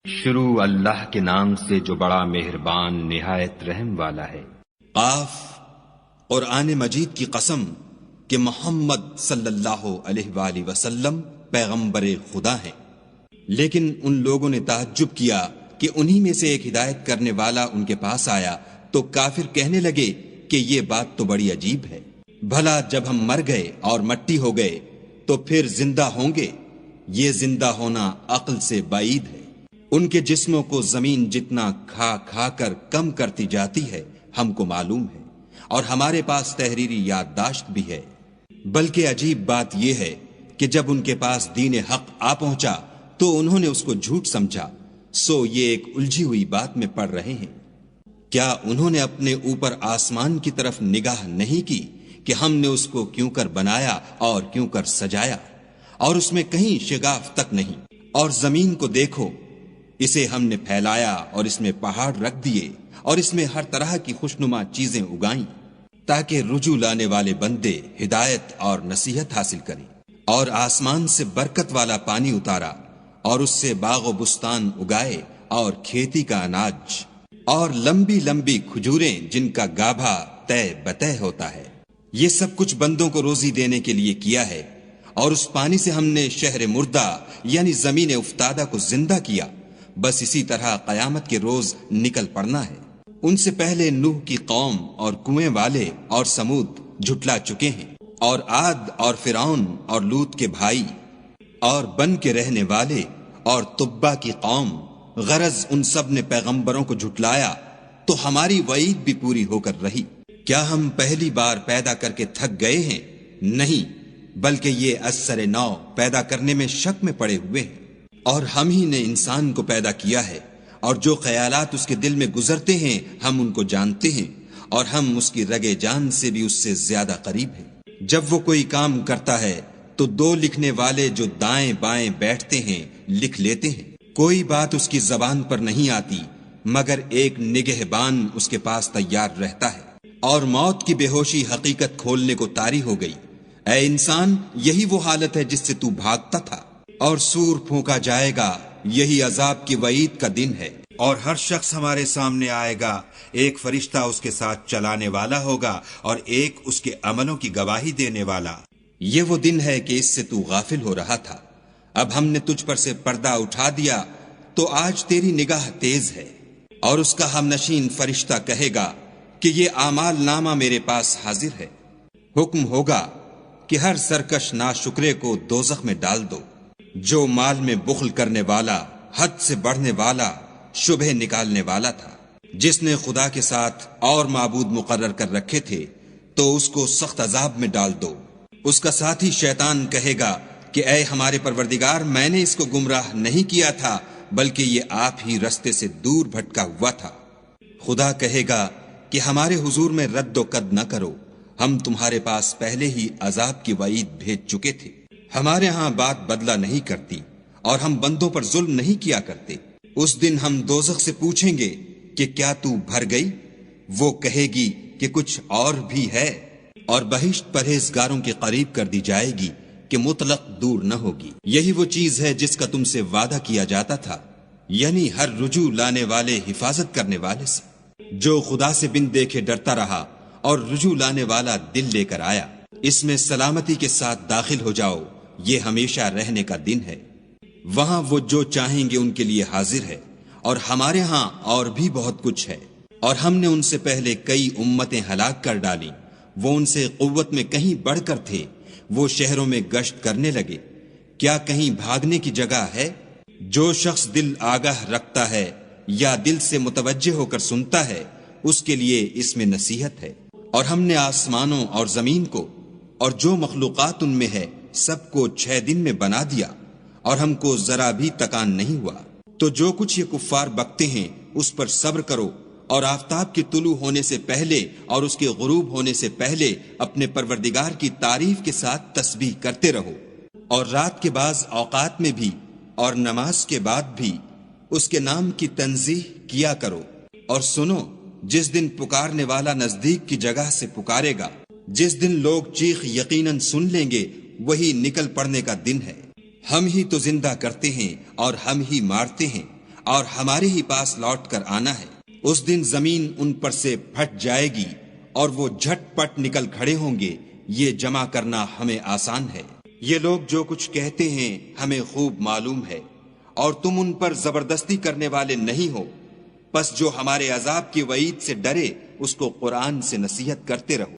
شروع اللہ کے نام سے جو بڑا مہربان نہایت رحم والا ہے۔ قاف، قرآن مجید کی قسم کہ محمد صلی اللہ علیہ وآلہ وسلم پیغمبر خدا ہیں۔ لیکن ان لوگوں نے تعجب کیا کہ انہی میں سے ایک ہدایت کرنے والا ان کے پاس آیا تو کافر کہنے لگے کہ یہ بات تو بڑی عجیب ہے، بھلا جب ہم مر گئے اور مٹی ہو گئے تو پھر زندہ ہوں گے؟ یہ زندہ ہونا عقل سے بعید ہے۔ ان کے جسموں کو زمین جتنا کھا کھا کر کم کرتی جاتی ہے ہم کو معلوم ہے، اور ہمارے پاس تحریری یادداشت بھی ہے۔ بلکہ عجیب بات یہ ہے کہ جب ان کے پاس دین حق آ پہنچا تو انہوں نے اس کو جھوٹ سمجھا، سو یہ ایک الجھی ہوئی بات میں پڑ رہے ہیں۔ کیا انہوں نے اپنے اوپر آسمان کی طرف نگاہ نہیں کی کہ ہم نے اس کو کیوں کر بنایا اور کیوں کر سجایا، اور اس میں کہیں شگاف تک نہیں؟ اور زمین کو دیکھو، اسے ہم نے پھیلایا اور اس میں پہاڑ رکھ دیے اور اس میں ہر طرح کی خوشنما چیزیں اگائیں تاکہ رجوع لانے والے بندے ہدایت اور نصیحت حاصل کریں۔ اور آسمان سے برکت والا پانی اتارا اور اس سے باغ و بستان اگائے اور کھیتی کا اناج اور لمبی لمبی کھجوریں جن کا گابھا طے بطے ہوتا ہے۔ یہ سب کچھ بندوں کو روزی دینے کے لیے کیا ہے۔ اور اس پانی سے ہم نے شہر مردہ یعنی زمین افتادہ کو زندہ کیا، بس اسی طرح قیامت کے روز نکل پڑنا ہے۔ ان سے پہلے نوح کی قوم اور کنویں والے اور سمود جھٹلا چکے ہیں، اور عاد اور فرعون اور لوط کے بھائی اور بن کے رہنے والے اور تبا کی قوم، غرض ان سب نے پیغمبروں کو جھٹلایا تو ہماری وعید بھی پوری ہو کر رہی۔ کیا ہم پہلی بار پیدا کر کے تھک گئے ہیں؟ نہیں، بلکہ یہ اثر نو پیدا کرنے میں شک میں پڑے ہوئے ہیں۔ اور ہم ہی نے انسان کو پیدا کیا ہے، اور جو خیالات اس کے دل میں گزرتے ہیں ہم ان کو جانتے ہیں، اور ہم اس کی رگے جان سے بھی اس سے زیادہ قریب ہیں۔ جب وہ کوئی کام کرتا ہے تو دو لکھنے والے جو دائیں بائیں بیٹھتے ہیں لکھ لیتے ہیں۔ کوئی بات اس کی زبان پر نہیں آتی مگر ایک نگہبان اس کے پاس تیار رہتا ہے۔ اور موت کی بے ہوشی حقیقت کھولنے کو طاری ہو گئی۔ اے انسان، یہی وہ حالت ہے جس سے تو بھاگتا تھا۔ اور سور پھونکا جائے گا، یہی عذاب کی وعید کا دن ہے۔ اور ہر شخص ہمارے سامنے آئے گا، ایک فرشتہ اس کے ساتھ چلانے والا ہوگا اور ایک اس کے عملوں کی گواہی دینے والا۔ یہ وہ دن ہے کہ اس سے تو غافل ہو رہا تھا، اب ہم نے تجھ پر سے پردہ اٹھا دیا تو آج تیری نگاہ تیز ہے۔ اور اس کا ہم نشین فرشتہ کہے گا کہ یہ اعمال نامہ میرے پاس حاضر ہے۔ حکم ہوگا کہ ہر سرکش ناشکرے کو دوزخ میں ڈال دو۔ جو مال میں بخل کرنے والا، حد سے بڑھنے والا، شبہ نکالنے والا تھا، جس نے خدا کے ساتھ اور معبود مقرر کر رکھے تھے، تو اس کو سخت عذاب میں ڈال دو۔ اس کا ساتھی شیطان کہے گا کہ اے ہمارے پروردگار، میں نے اس کو گمراہ نہیں کیا تھا بلکہ یہ آپ ہی رستے سے دور بھٹکا ہوا تھا۔ خدا کہے گا کہ ہمارے حضور میں رد و قد نہ کرو، ہم تمہارے پاس پہلے ہی عذاب کی وعید بھیج چکے تھے۔ ہمارے ہاں بات بدلہ نہیں کرتی اور ہم بندوں پر ظلم نہیں کیا کرتے۔ اس دن ہم دوزخ سے پوچھیں گے کہ کیا تو بھر گئی؟ وہ کہے گی کہ کچھ اور بھی ہے، اور بہشت پرہیزگاروں کے قریب کر دی جائے گی کہ مطلق دور نہ ہوگی۔ یہی وہ چیز ہے جس کا تم سے وعدہ کیا جاتا تھا، یعنی ہر رجوع لانے والے حفاظت کرنے والے سے، جو خدا سے بن دیکھے ڈرتا رہا اور رجوع لانے والا دل لے کر آیا۔ اس میں سلامتی کے ساتھ داخل ہو جاؤ، یہ ہمیشہ رہنے کا دن ہے۔ وہاں وہ جو چاہیں گے ان کے لیے حاضر ہے، اور ہمارے ہاں اور بھی بہت کچھ ہے۔ اور ہم نے ان سے پہلے کئی امتیں ہلاک کر ڈالیں، وہ ان سے قوت میں کہیں بڑھ کر تھے، وہ شہروں میں گشت کرنے لگے، کیا کہیں بھاگنے کی جگہ ہے؟ جو شخص دل آگاہ رکھتا ہے یا دل سے متوجہ ہو کر سنتا ہے، اس کے لیے اس میں نصیحت ہے۔ اور ہم نے آسمانوں اور زمین کو اور جو مخلوقات ان میں ہے سب کو 6 دن میں بنا دیا، اور ہم کو ذرا بھی تکان نہیں ہوا۔ تو جو کچھ یہ کفار بکتے ہیں اس پر صبر کرو، اور آفتاب کے طلوع ہونے سے پہلے اور اس کے غروب ہونے سے پہلے اپنے پروردگار کی تعریف کے ساتھ تسبیح کرتے رہو، اور رات کے بعض اوقات میں بھی اور نماز کے بعد بھی اس کے نام کی تنزیح کیا کرو۔ اور سنو، جس دن پکارنے والا نزدیک کی جگہ سے پکارے گا، جس دن لوگ چیخ یقیناً سن لیں گے، وہی نکل پڑنے کا دن ہے۔ ہم ہی تو زندہ کرتے ہیں اور ہم ہی مارتے ہیں، اور ہمارے ہی پاس لوٹ کر آنا ہے۔ اس دن زمین ان پر سے پھٹ جائے گی اور وہ جھٹ پٹ نکل کھڑے ہوں گے، یہ جمع کرنا ہمیں آسان ہے۔ یہ لوگ جو کچھ کہتے ہیں ہمیں خوب معلوم ہے، اور تم ان پر زبردستی کرنے والے نہیں ہو، پس جو ہمارے عذاب کی وعید سے ڈرے اس کو قرآن سے نصیحت کرتے رہو۔